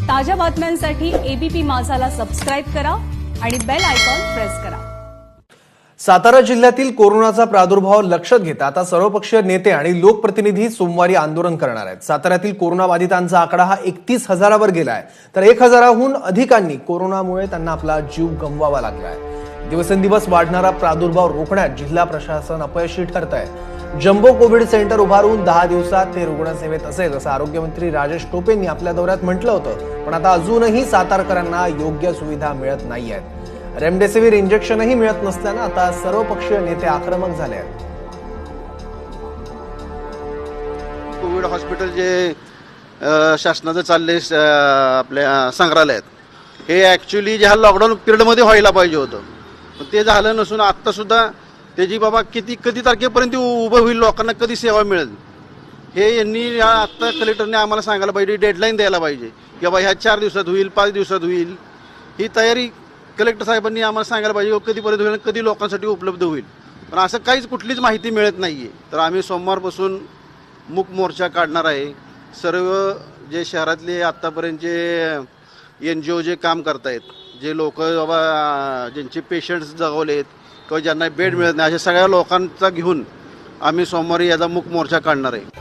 ताज्या बातम्यांसाठी ABP माझाला subscribe करा आणि बेल आयकॉन प्रेस करा। सातारा जिल्ह्यातील कोरोनाचा प्रादुर्भाव लक्षात घेता आता सर्वपक्षीय नेते आणि लोकप्रतिनिधी सोमवारी आंदोलन करणार आहेत। साताऱ्यातील कोरोनाबाधितांचा आकडा हा 31,000वर गेलाय, तर 1,000हून अधिकांनी कोरोनामुळे त्यांना आपला जीव गमवावा लागलाय। दिवसेंदिवस वाढणारा प्रादुर्भाव रोखण्यात जिल्हा प्रशासन अपयशी ठरत आहे। जम्बो कोविड सेंटर उभारून 10 दिवसात ते रुग्णसेवेत असेल असं आरोग्यमंत्री राजेश टोपेंनी आपल्या दौऱ्यात म्हटलं होतं, पण आता अजूनही सातारकरांना योग्य सुविधा मिळत नाहीयेत। रेमडेसिवीर इंजेक्शनही मिळत नसल्यानं आता सर्वपक्षीय नेते आक्रमक झाले आहेत। कोविड हॉस्पिटल जे शासनाचं चालले आपल्या संग्रहालयात हे ॲक्च्युली ज्या लॉकडाऊन पिरियडमध्ये व्हायला पाहिजे होतं, पण ते झालं नसून आत्तासुद्धा त्याची बाबा कधी तारखेपर्यंत उभं होईल, लोकांना कधी सेवा मिळेल हे यांनी आत्ता कलेक्टरने आम्हाला सांगायला पाहिजे, डेडलाईन द्यायला पाहिजे की बाबा ह्या 4 दिवसात होईल, 5 दिवसात होईल। ही तयारी कलेक्टर साहेबांनी आम्हाला सांगायला पाहिजे कधीपर्यंत होईल, कधी लोकांसाठी उपलब्ध होईल, पण असं काहीच कुठलीच माहिती मिळत नाही आहे। तर आम्ही सोमवारपासून मूक मोर्चा काढणार आहे। सर्व जे शहरातले आत्तापर्यंतचे NGO जे काम करतायत, जे लोक बाबा ज्यांचे पेशंट्स जगवलेत किंवा ज्यांना बेड मिळत नाही, अशा सगळ्या लोकांचा घेऊन आम्ही सोमवारी याचा मूक मोर्चा काढणार आहे।